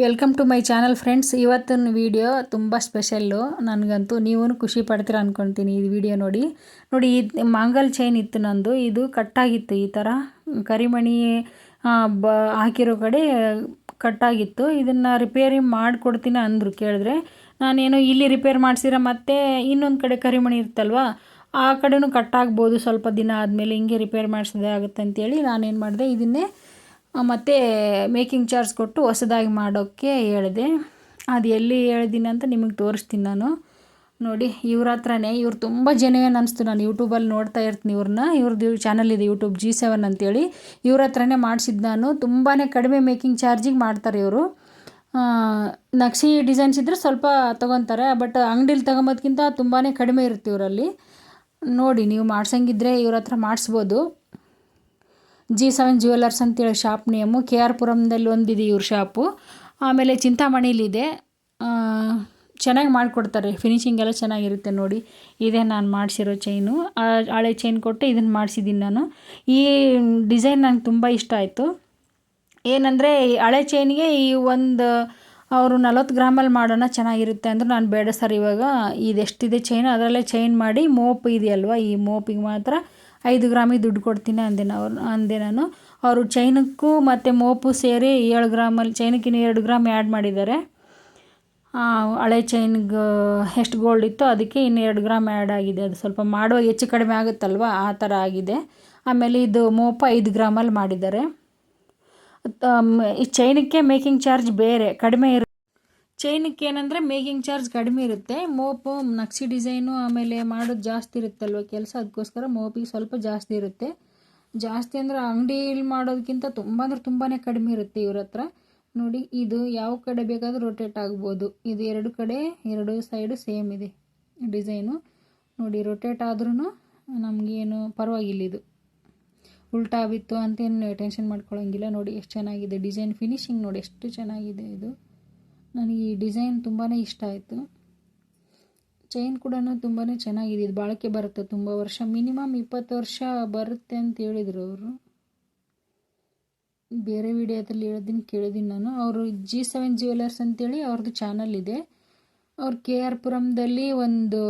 Welcome to my channel friends. ಇವತ್ತಿನ video ತುಂಬ special. ನನಗಂತೂ ನೀವೂ ಖುಷಿ ಪಡ್ತೀರ ಅಂದ್ಕೊತೀನಿ ಈ ವಿಡಿಯೋ ನೋಡಿ. ಈ ಮಾಂಗಲ್ ಚೈನ್ ಇತ್ತು ನಂದು, ಇದು ಕಟ್ಟಾಗಿತ್ತು. ಈ ಥರ ಕರಿಮಣಿ ಹಾಕಿರೋ ಕಡೆ ಕಟ್ಟಾಗಿತ್ತು. ಇದನ್ನು ರಿಪೇರಿ ಮಾಡಿಕೊಡ್ತೀನಿ ಅಂದರು. ಕೇಳಿದ್ರೆ ನಾನೇನು ಇಲ್ಲಿ ರಿಪೇರ್ ಮಾಡಿಸಿರ ಮತ್ತೆ ಇನ್ನೊಂದು ಕಡೆ ಕರಿಮಣಿ ಇರ್ತಲ್ವ ಆ ಕಡೆನೂ ಕಟ್ಟಾಗ್ಬೋದು, ಸ್ವಲ್ಪ ದಿನ ಆದಮೇಲೆ ಹಿಂಗೆ ರಿಪೇರ್ ಮಾಡಿಸಿದೆ ಆಗುತ್ತೆ ಅಂತೇಳಿ ನಾನೇನು ಮಾಡಿದೆ, ಇದನ್ನೇ ಮತ್ತು ಮೇಕಿಂಗ್ ಚಾರ್ಜ್ ಕೊಟ್ಟು ಹೊಸದಾಗಿ ಮಾಡೋಕ್ಕೆ ಹೇಳಿದೆ. ಅದು ಎಲ್ಲಿ ಹೇಳಿದ್ದೀನಿ ಅಂತ ನಿಮಗೆ ತೋರಿಸ್ತೀನಿ ನಾನು. ನೋಡಿ, ಇವ್ರ ಹತ್ರನೇ, ಇವ್ರು ತುಂಬ ಜೆನ್ಯೂನ್ ಅನಿಸ್ತು. ನಾನು ಯೂಟ್ಯೂಬಲ್ಲಿ ನೋಡ್ತಾ ಇರ್ತೀನಿ ಇವ್ರದ್ದು ಚಾನಲ್ ಇದೆ ಯೂಟ್ಯೂಬ್ G7 ಅಂತೇಳಿ. ಇವ್ರ ಹತ್ರನೇ ಮಾಡಿಸಿದ್ದು ನಾನು. ತುಂಬಾ ಕಡಿಮೆ ಮೇಕಿಂಗ್ ಚಾರ್ಜಿಗೆ ಮಾಡ್ತಾರೆ ಇವರು. ನಕ್ಷಿ ಡಿಸೈನ್ಸ್ ಇದ್ದರೆ ಸ್ವಲ್ಪ ತೊಗೊತಾರೆ, ಬಟ್ ಅಂಗಡೀಲಿ ತೊಗೊಂಬೋದ್ಕಿಂತ ತುಂಬಾ ಕಡಿಮೆ ಇರುತ್ತೆ ಇವರಲ್ಲಿ. ನೋಡಿ, ನೀವು ಮಾಡ್ಸಂಗಿದ್ರೆ ಇವ್ರ ಹತ್ರ ಮಾಡಿಸ್ಬೋದು. G7 ಜ್ಯುವೆಲರ್ಸ್ ಅಂತೇಳಿ ಶಾಪ್ ನೇಮು. KR ಪುರಮ್ದಲ್ಲಿ ಒಂದಿದೆ ಇವ್ರ ಶಾಪು. ಆಮೇಲೆ ಚಿಂತಾಮಣಿಲಿದೆ. ಚೆನ್ನಾಗಿ ಮಾಡಿಕೊಡ್ತಾರೆ, ಫಿನಿಶಿಂಗ್ ಎಲ್ಲ ಚೆನ್ನಾಗಿರುತ್ತೆ. ನೋಡಿ, ಇದೇ ನಾನು ಮಾಡಿಸಿರೋ ಚೈನು. ಹಳೆ ಚೈನ್ ಕೊಟ್ಟು ಇದನ್ನು ಮಾಡಿಸಿದ್ದೀನಿ ನಾನು. ಈ ಡಿಸೈನ್ ನಂಗೆ ತುಂಬ ಇಷ್ಟ ಆಯಿತು. ಏನಂದರೆ ಹಳೆ ಚೈನ್ಗೆ ಈ ಒಂದು ಅವರು 40 ಗ್ರಾಮಲ್ಲಿ ಮಾಡೋಣ ಚೆನ್ನಾಗಿರುತ್ತೆ ಅಂದ್ರೆ ನಾನು ಬೇಡ ಸರ್, ಇವಾಗ ಇದೆಷ್ಟಿದೆ ಚೈನ್ ಅದರಲ್ಲೇ ಚೈನ್ ಮಾಡಿ ಮೋಪ್ ಇದೆಯಲ್ವ, ಈ ಮೋಪಿಗೆ ಮಾತ್ರ 5 ಗ್ರಾಮಿಗೆ ದುಡ್ಡು ಕೊಡ್ತೀನಿ ಅಂದೆ ನಾನು. ಅವರು ಚೈನಕ್ಕೂ ಮತ್ತು ಮೋಪು ಸೇರಿ 7 ಗ್ರಾಮಲ್ಲಿ, ಚೈನಕ್ಕಿನ್ನು 2 ಗ್ರಾಮ್ ಆ್ಯಡ್ ಮಾಡಿದ್ದಾರೆ. ಹಳೆ ಚೈನ್ಗೆ ಎಷ್ಟು ಗೋಲ್ಡ್ ಇತ್ತೋ ಅದಕ್ಕೆ ಇನ್ನು 2 ಗ್ರಾಮ್ ಆ್ಯಡ್ ಆಗಿದೆ. ಅದು ಸ್ವಲ್ಪ ಮಾಡುವಾಗ ಹೆಚ್ಚು ಕಡಿಮೆ ಆಗುತ್ತಲ್ವ, ಆ ಥರ ಆಗಿದೆ. ಆಮೇಲೆ ಇದು ಮೋಪು 5 ಗ್ರಾಮಲ್ಲಿ ಮಾಡಿದ್ದಾರೆ. ಈ ಚೈನಕ್ಕೆ ಮೇಕಿಂಗ್ ಚಾರ್ಜ್ ಬೇರೆ ಕಡಿಮೆ ಇರುತ್ತೆ. ಚೈನಕ್ಕೆ ಏನಂದರೆ ಮೇಕಿಂಗ್ ಚಾರ್ಜ್ ಕಡಿಮೆ ಇರುತ್ತೆ. ಮೋಪು ನಕ್ಷಿ ಡಿಸೈನು ಆಮೇಲೆ ಮಾಡೋದು ಜಾಸ್ತಿ ಇರುತ್ತಲ್ವ ಕೆಲಸ, ಅದಕ್ಕೋಸ್ಕರ ಮೋಪಿಗೆ ಸ್ವಲ್ಪ ಜಾಸ್ತಿ ಇರುತ್ತೆ. ಜಾಸ್ತಿ ಅಂದರೆ ಅಂಗಡಿಯಲ್ಲಿ ಮಾಡೋದಕ್ಕಿಂತ ತುಂಬ ಅಂದರೆ ತುಂಬಾ ಕಡಿಮೆ ಇರುತ್ತೆ ಇವ್ರ ಹತ್ರ. ನೋಡಿ, ಇದು ಯಾವ ಕಡೆ ಬೇಕಾದರೂ ರೊಟೇಟ್ ಆಗ್ಬೋದು. ಇದು 2 ಕಡೆ 2 ಸೈಡು ಸೇಮ್ ಇದೆ ಡಿಸೈನು. ನೋಡಿ, ರೊಟೇಟ್ ಆದ್ರೂ ನಮಗೇನು ಪರವಾಗಿಲ್ಲ. ಇದು ಉಲ್ಟಾ ಬಿತ್ತು ಅಂತೇನು ಟೆನ್ಷನ್ ಮಾಡ್ಕೊಳ್ಳೋಂಗಿಲ್ಲ. ನೋಡಿ ಎಷ್ಟು ಚೆನ್ನಾಗಿದೆ ಡಿಸೈನ್, ಫಿನಿಶಿಂಗ್ ನೋಡಿ ಎಷ್ಟು ಚೆನ್ನಾಗಿದೆ. ಇದು ನನಗೆ ಈ ಡಿಸೈನ್ ತುಂಬಾ ಇಷ್ಟ ಆಯಿತು. ಚೈನ್ ಕೂಡ ತುಂಬಾ ಚೆನ್ನಾಗಿದೆ. ಇದು ಬಾಳಿಕೆ ಬರುತ್ತೆ ತುಂಬ ವರ್ಷ, ಮಿನಿಮಮ್ 20 ವರ್ಷ ಬರುತ್ತೆ ಅಂತ ಹೇಳಿದರು ಅವರು. ಬೇರೆ ವಿಡಿಯೋದಲ್ಲಿ ಕೇಳಿದ್ದೀನಿ ನಾನು. ಅವರು G7 ಜ್ಯುವೆಲರ್ಸ್ ಅಂತೇಳಿ ಅವ್ರದ್ದು ಚಾನಲ್ ಇದೆ. ಅವ್ರು KR ಪುರಮ್ದಲ್ಲಿ ಒಂದು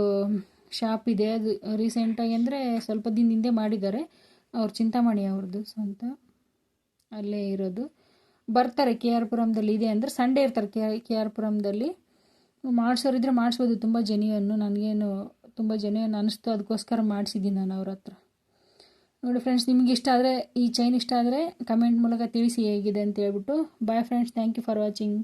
ಶಾಪ್ ಇದೆ. ಅದು ರೀಸೆಂಟಾಗಿ ಅಂದರೆ ಸ್ವಲ್ಪ ದಿನದಿಂದ ಮಾಡಿದ್ದಾರೆ. ಅವ್ರು ಚಿಂತಾಮಣಿ ಅವ್ರದ್ದು ಸ್ವಂತ, ಅಲ್ಲೇ ಇರೋದು. ಬರ್ತಾರೆ KR ಪುರಮ್ದಲ್ಲಿ ಇದೆ ಅಂದರೆ ಸಂಡೇ ಇರ್ತಾರೆ KR ಪುರಮ್ದಲ್ಲಿ. ಮಾಡಿಸೋರಿದ್ರೆ ಮಾಡಿಸ್ಬೋದು. ತುಂಬ ಜೆನ್ಯೂನ್ನು, ನನಗೇನು ತುಂಬ ಜೆನ್ಯೂನ್ ಅನ್ನಿಸ್ತು, ಅದಕ್ಕೋಸ್ಕರ ಮಾಡಿಸಿದ್ದೀನಿ ನಾನು ಅವ್ರ ಹತ್ರ. ನೋಡಿ ಫ್ರೆಂಡ್ಸ್, ನಿಮಗೆ ಇಷ್ಟ ಆದರೆ, ಈ ಚೈನ್ ಇಷ್ಟ ಆದರೆ ಕಮೆಂಟ್ ಮೂಲಕ ತಿಳಿಸಿ ಹೇಗಿದೆ ಅಂತ ಹೇಳ್ಬಿಟ್ಟು. Bye friends, thank you for watching.